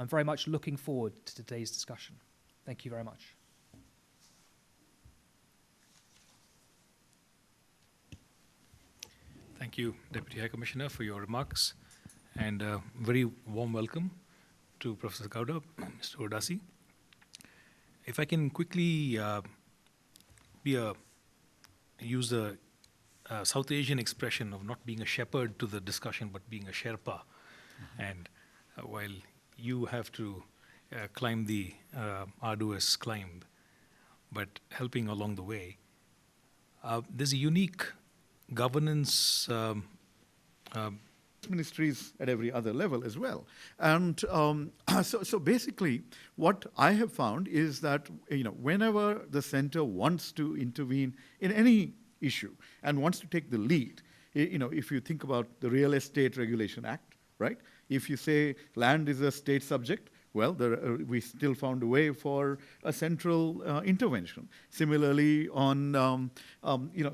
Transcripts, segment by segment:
I'm very much looking forward to today's discussion. Thank you very much. Thank you, Deputy High Commissioner, for your remarks, and a very warm welcome to Professor Gowda, Mr. Udasi. If I can quickly use the South Asian expression of not being a shepherd to the discussion, but being a Sherpa. And while you have to climb the arduous climb, but helping along the way, there's a unique governance ministries at every other level as well. And so basically what I have found is that, whenever the center wants to intervene in any issue and wants to take the lead, if you think about the Real Estate Regulation Act, right? If you say land is a state subject, well, we still found a way for a central intervention. Similarly, on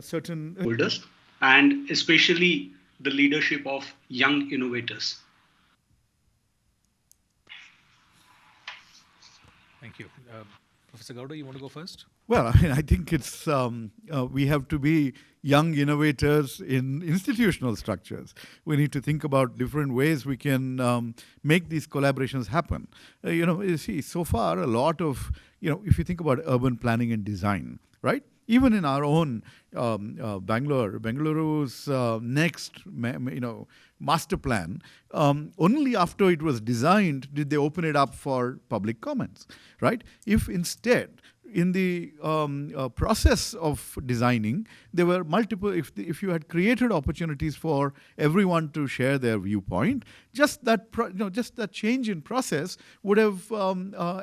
certain holders, and especially the leadership of young innovators. Thank you. Professor Gowda, you want to go first? Well, I think it's we have to be young innovators in institutional structures. We need to think about different ways we can make these collaborations happen. You see, so far a lot of, if you think about urban planning and design, right? Even in our own Bengaluru's next, master plan, only after it was designed did they open it up for public comments, right? If instead, in the process of designing, there were multiple, if you had created opportunities for everyone to share their viewpoint, just that change in process would have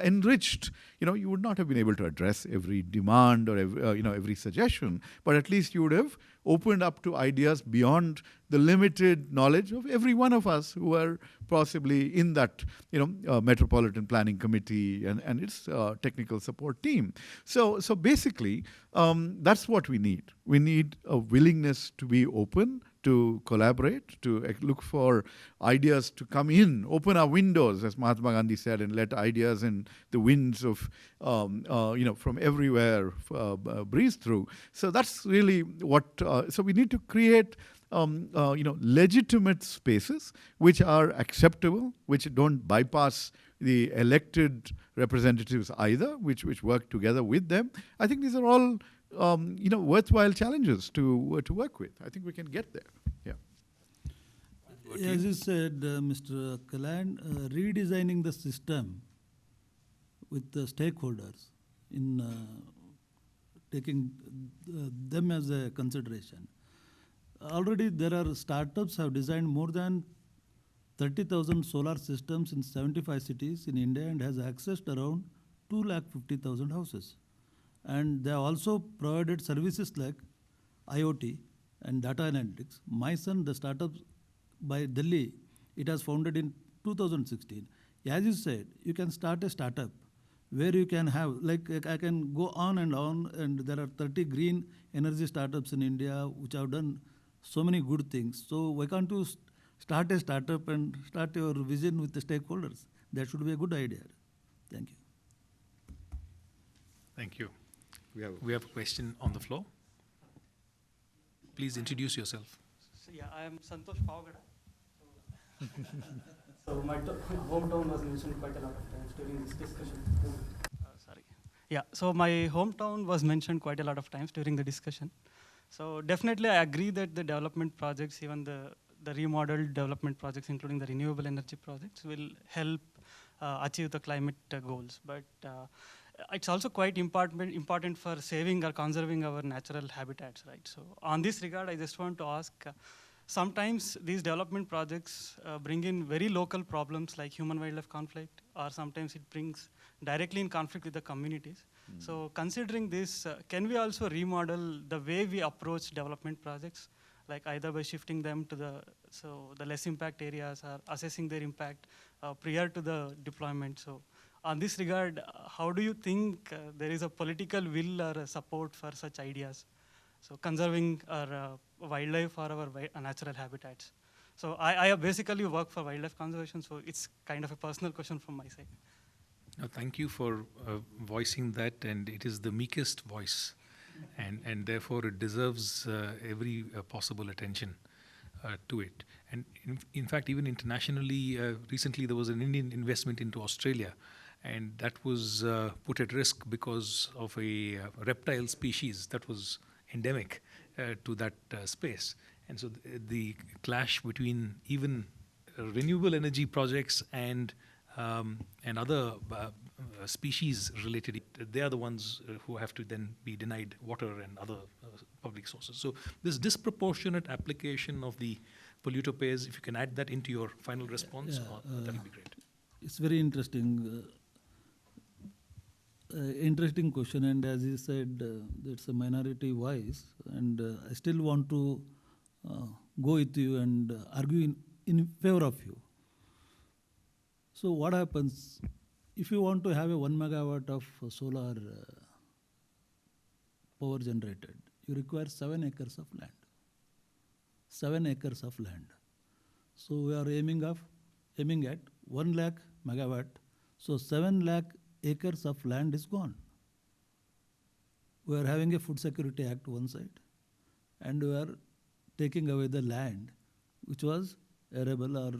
enriched, you would not have been able to address every demand or every suggestion, but at least you would have opened up to ideas beyond the limited knowledge of every one of us who are possibly in that, Metropolitan Planning Committee and its technical support team. So basically, that's what we need. We need a willingness to be open, to collaborate, to look for ideas to come in, open our windows, as Mahatma Gandhi said, and let ideas and the winds of, from everywhere breeze through. So that's really what, so we need to create legitimate spaces which are acceptable, which don't bypass the elected representatives either, which work together with them. I think these are all worthwhile challenges to work with. I think we can get there. Yeah. As you said, Mr. Kaland, redesigning the system with the stakeholders in taking them as a consideration. Already there are startups have designed more than 30,000 solar systems in 75 cities in India and has accessed around 250,000 houses. And they have also provided services like IoT and data analytics. MySun, the startup by Delhi, it has founded in 2016. As you said, you can start a startup where you can have, like I can go on, and there are 30 green energy startups in India which have done so many good things. So why can't you start a startup and start your vision with the stakeholders? That should be a good idea. Thank you. Thank you. We have a question on the floor. Please introduce yourself. So, yeah, I am Santosh Pavagada. So my hometown was mentioned quite a lot of times during this discussion. Yeah, so my hometown was mentioned quite a lot of times during the discussion. So definitely I agree that the development projects, even the remodeled development projects, including the renewable energy projects, will help achieve the climate goals. But it's also quite important for saving or conserving our natural habitats, right? So on this regard, I just want to ask, sometimes these development projects bring in very local problems like human-wildlife conflict, or sometimes it brings directly in conflict with the communities. So considering this, can we also remodel the way we approach development projects, like either by shifting them to the less impact areas, or assessing their impact prior to the deployment? So on this regard, how do you think there is a political will or a support for such ideas? So conserving our wildlife or our natural habitats. So I basically work for wildlife conservation, so it's kind of a personal question from my side. Thank you for voicing that, and it is the meekest voice, and therefore it deserves every possible attention to it. And in fact, even internationally, recently there was an Indian investment into Australia, and that was put at risk because of a reptile species that was endemic to that space. And so the clash between even renewable energy projects and other species related, they are the ones who have to then be denied water and other public sources. So this disproportionate application of the polluter pays, if you can add that into your final response, that would be great. It's very interesting. Interesting question, and as you said, it's a minority voice, and I still want to go with you and argue in favor of you. So what happens if you want to have a 1 megawatt of solar power generated? You require 7 acres of land. 7 acres of land. So we are aiming at 1 lakh megawatt. So 7 lakh acres of land is gone. We are having a Food Security Act one side, and we are taking away the land which was arable or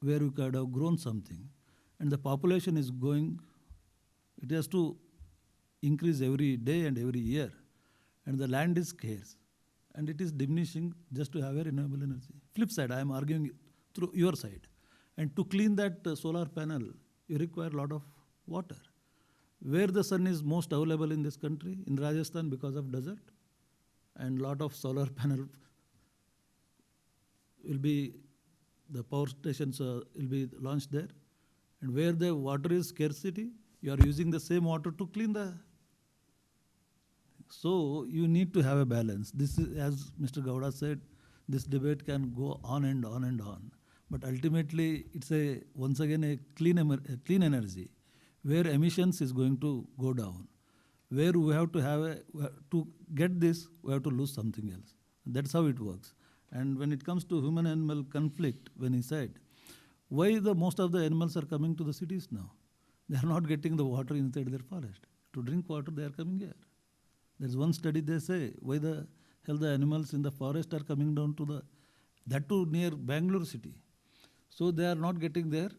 where we could have grown something. And the population is going, it has to increase every day and every year. And the land is scarce. And it is diminishing just to have a renewable energy. Flip side, I am arguing through your side. And to clean that solar panel, you require a lot of water. Where the sun is most available in this country? In Rajasthan because of desert. And lot of solar panel will be, the power stations will be launched there. And where the water is scarcity, you are using the same water to clean the. So you need to have a balance. This is, as Mr. Gowda said, this debate can go on and on and on. But ultimately, it's once again a clean energy, where emissions is going to go down. Where we have to to get this, we have to lose something else. That's how it works. And when it comes to human-animal conflict, when he said, why most of the animals are coming to the cities now? They are not getting the water inside their forest. To drink water, they are coming here. There's one study they say, why the hell the animals in the forest are coming down to that too near Bangalore city. So they are not getting their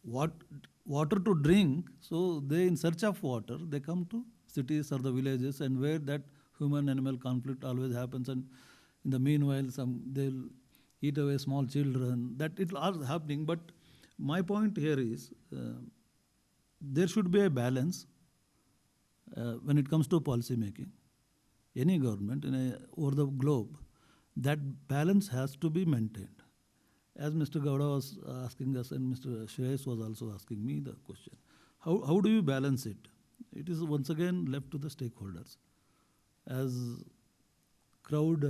water to drink, so they in search of water, they come to cities or the villages, and where that human-animal conflict always happens, and in the meanwhile, they'll eat away small children. That it all happening. But my point here is there should be a balance when it comes to policy making. Any government over the globe, that balance has to be maintained. As Mr. Gowda was asking us, and Mr. Shreyas was also asking me the question, how do you balance it? It is once again left to the stakeholders. As crowd,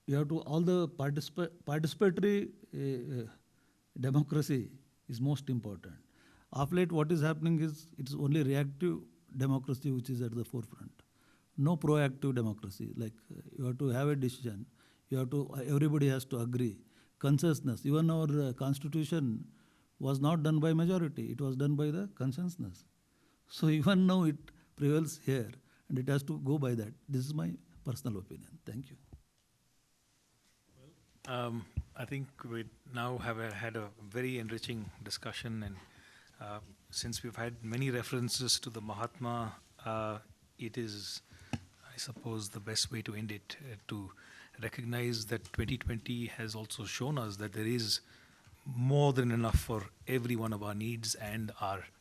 you have to, all the participatory democracy is most important. Of late, what is happening is it's only reactive democracy which is at the forefront. No proactive democracy. Like you have to have a decision. You have to. Everybody has to agree. Consensus. Even our constitution was not done by majority. It was done by the consensus. So even now it prevails here, and it has to go by that. This is my personal opinion. Thank you. I think we now have had a very enriching discussion, and since we've had many references to the Mahatma, it is, I suppose, the best way to end it, to recognize that 2020 has also shown us that there is more than enough for every one of our needs and our